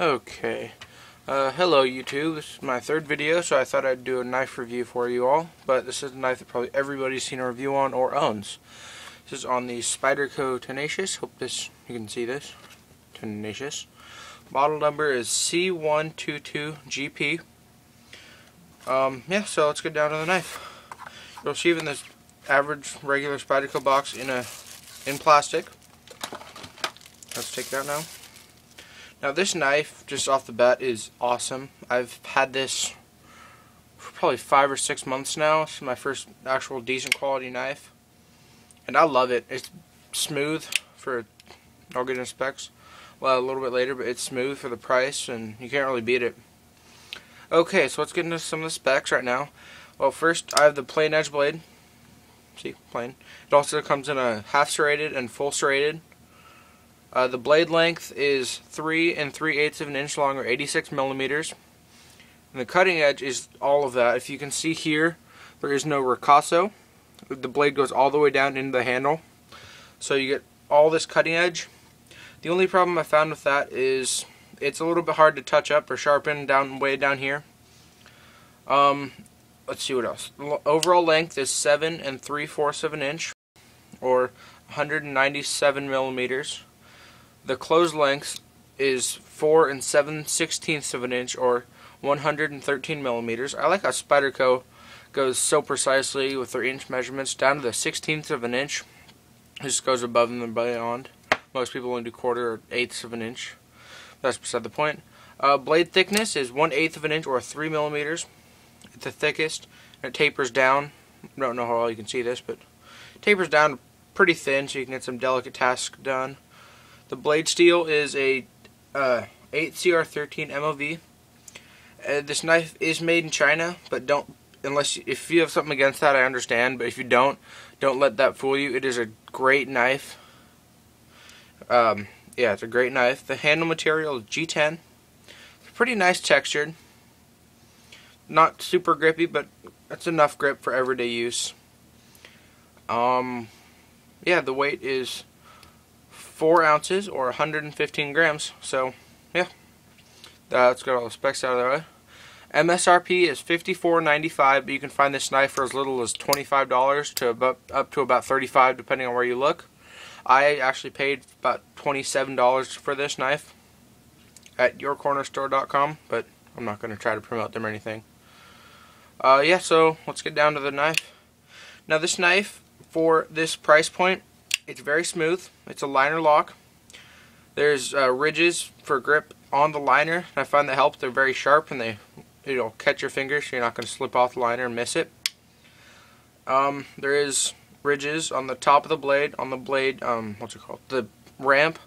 Okay. Hello YouTube. This is my third video, so I thought I'd do a knife review for you all. But this is a knife that probably everybody's seen a review on or owns. This is on the Spyderco Tenacious. Hope you can see this. Tenacious. Model number is C122GP. Yeah, so let's get down to the knife. You'll receive in this average regular Spyderco box in plastic. Let's take it out now. Now this knife, just off the bat, is awesome. I've had this for probably 5 or 6 months now. It's my first actual decent quality knife. And I love it. It's smooth for, I'll get into specs a little bit later, but it's smooth for the price and you can't really beat it. Okay, so let's get into some of the specs right now. Well, first I have the plain edge blade. See, plain. It also comes in a half serrated and full serrated. The blade length is 3 3/8 of an inch long, or 86 millimeters. And the cutting edge is all of that. If you can see here, there is no ricasso. The blade goes all the way down into the handle. So you get all this cutting edge. The only problem I found with that is it's a little bit hard to touch up or sharpen way down here. Let's see what else. Overall length is 7 3/4 of an inch, or 197 millimeters. The closed length is 4 7/16 of an inch, or 113 millimeters. I like how Spyderco goes so precisely with their inch measurements down to the 16th of an inch. It just goes above and beyond. Most people only do 1/4 or 1/8 of an inch. That's beside the point. Blade thickness is 1/8 of an inch, or 3 millimeters. It's the thickest, and it tapers down. I don't know how well you can see this, but it tapers down pretty thin, so you can get some delicate tasks done. The blade steel is a 8CR13 MOV. This knife is made in China, but if you have something against that, I understand. But if you don't let that fool you. It is a great knife. Yeah, it's a great knife. The handle material is G10. It's pretty nice textured. Not super grippy, but that's enough grip for everyday use. Yeah, the weight is 4 ounces, or 115 grams. So, yeah, let's get all the specs out of the way. MSRP is $54.95, but you can find this knife for as little as $25 to up to about $35, depending on where you look. I actually paid about $27 for this knife at yourcornerstore.com, but I'm not going to try to promote them or anything. Yeah, so let's get down to the knife. Now this knife, for this price point, it's very smooth. It's a liner lock. There's ridges for grip on the liner. I find that helps. They're very sharp and it'll catch your fingers, so you're not going to slip off the liner and miss it. There is ridges on the top of the blade, what's it called? The ramp,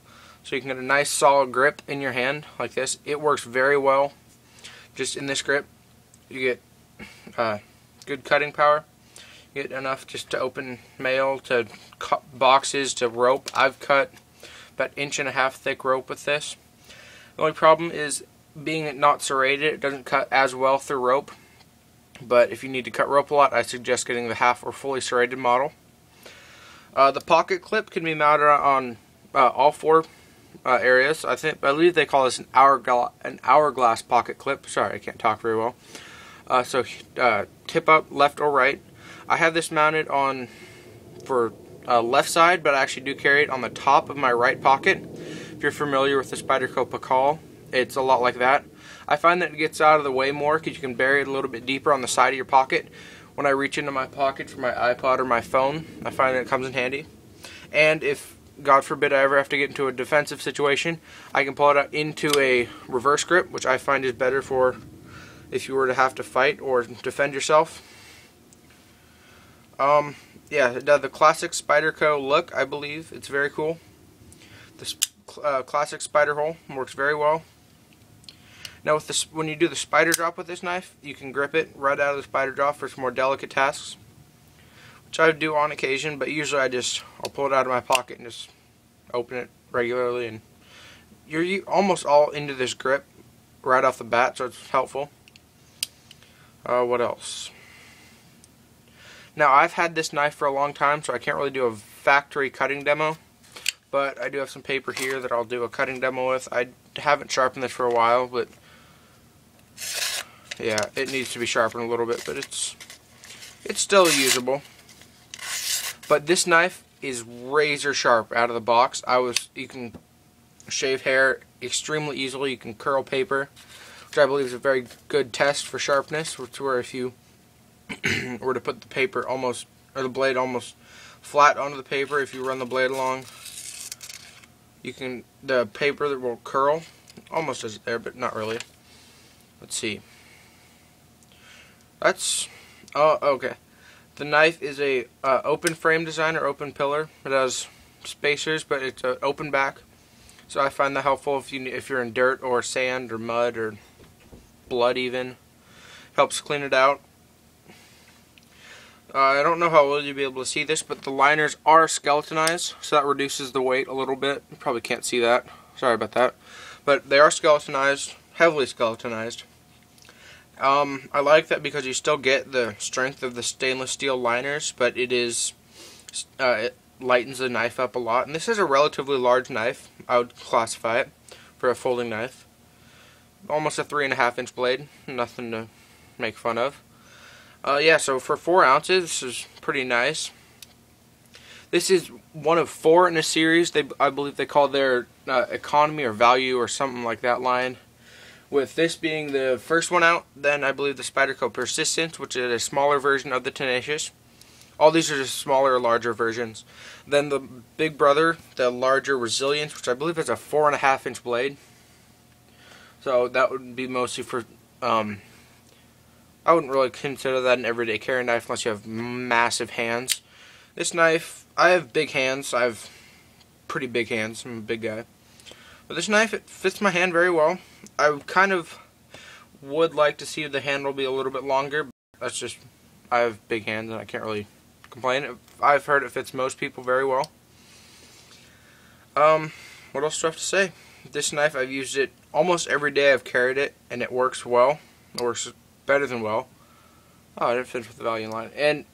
so you can get a nice solid grip in your hand like this. It works very well. Just in this grip, you get good cutting power. Get enough just to open mail, to cut boxes, to rope. I've cut about 1.5 inch thick rope with this. The only problem is being not serrated, it doesn't cut as well through rope. But if you need to cut rope a lot, I suggest getting the half or fully serrated model. The pocket clip can be mounted on all 4 areas. I believe they call this an hourglass pocket clip. Sorry, I can't talk very well. So tip up left or right. I have this mounted on for left side, but I actually do carry it on the top of my right pocket. If you're familiar with the Spyderco Pakal, it's a lot like that. I find that it gets out of the way more because you can bury it a little bit deeper on the side of your pocket. When I reach into my pocket for my iPod or my phone, I find that it comes in handy. And if, God forbid, I ever have to get into a defensive situation, I can pull it out into a reverse grip, which I find is better for if you were to have to fight or defend yourself. Yeah, it does the classic Spyderco look, I believe. It's very cool. This classic spider hole works very well. Now, with this, when you do the spider drop with this knife, you can grip it right out of the spider drop for some more delicate tasks, which I do on occasion, but usually I'll pull it out of my pocket and just open it regularly, and you're almost all into this grip right off the bat, so it's helpful. What else? Now, I've had this knife for a long time, so I can't really do a factory cutting demo, but I do have some paper here that I'll do a cutting demo with. I haven't sharpened this for a while, but yeah, it needs to be sharpened a little bit, but it's still usable. But this knife is razor sharp out of the box. You can shave hair extremely easily. You can curl paper, which I believe is a very good test for sharpness. Which where if you were to put the paper almost, or the blade almost flat onto the paper, if you run the blade along, the paper that will curl almost as there, but not really. Let's see. Okay. The knife is a open frame design or open pillar. It has spacers, but it's an open back. So I find that helpful if you're in dirt or sand or mud or blood even. Helps clean it out. I don't know how well you'll be able to see this, but the liners are skeletonized, so that reduces the weight a little bit. You probably can't see that. Sorry about that. But they are skeletonized, heavily skeletonized. I like that because you still get the strength of the stainless steel liners, but it lightens the knife up a lot. And this is a relatively large knife. I would classify it for a folding knife. Almost a 3.5-inch blade. Nothing to make fun of. Yeah, so for 4 ounces, this is pretty nice. This is one of 4 in a series. I believe they call their economy or value or something like that line. With this being the first one out, then I believe the Spyderco Persistence, which is a smaller version of the Tenacious. All these are just smaller or larger versions. Then the big brother, the larger Resilience, which I believe is a 4.5-inch blade. So that would be mostly for, I wouldn't really consider that an everyday carry knife unless you have massive hands. This knife, I have big hands. I have pretty big hands. I'm a big guy. But this knife, it fits my hand very well. I kind of would like to see the handle be a little bit longer. That's just, I have big hands and I can't really complain. I've heard it fits most people very well. What else do I have to say? This knife, I've used it almost every day I've carried it, and it works well. It works better than well. Oh, I didn't finish with the value line. And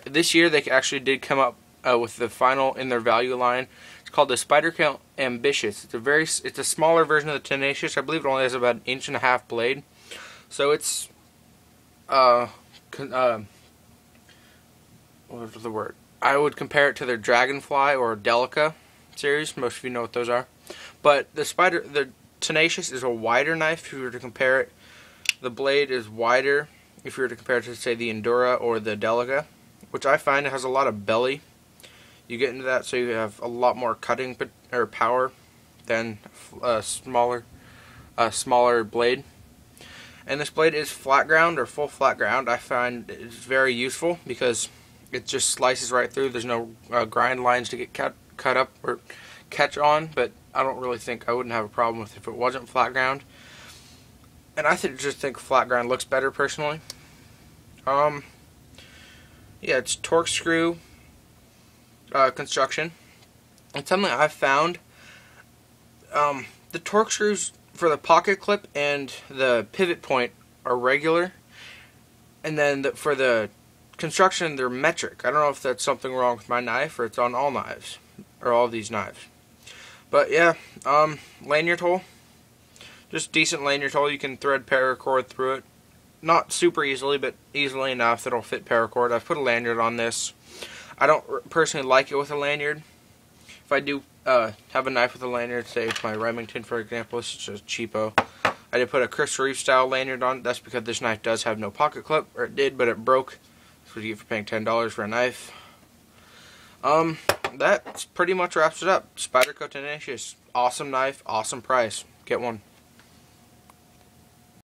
this year they actually did come up with the final in their value line. It's called the Spyderco Ambitious. It's a smaller version of the Tenacious. I believe it only has about 1.5 inch blade. So it's what was the word? I would compare it to their Dragonfly or Delica series. Most of you know what those are. But the Tenacious is a wider knife if you were to compare it. The blade is wider if you were to compare it to, say, the Endura or the Delica, which I find it has a lot of belly. You get into that, so you have a lot more cutting or power than a smaller blade. And this blade is flat ground or full flat ground. I find it's very useful because it just slices right through. There's no grind lines to get cut up or catch on, but I don't really think I wouldn't have a problem with it if it wasn't flat ground. And I just think flat ground looks better personally. Yeah, it's torque screw construction. And something I've found, the torque screws for the pocket clip and the pivot point are regular, and then for the construction they're metric. I don't know if that's something wrong with my knife or it's on all knives or all these knives. But yeah, lanyard hole, just decent lanyard hole. You can thread paracord through it, not super easily, but easily enough that it'll fit paracord. I've put a lanyard on this. I don't personally like it with a lanyard. If I do have a knife with a lanyard, say my Remington for example, this is just cheapo. I did put a Chris Reeve style lanyard on. That's because this knife does have no pocket clip, or it did, but it broke. That's what you get for paying $10 for a knife. That pretty much wraps it up. Spyderco Tenacious, awesome knife, awesome price. Get one.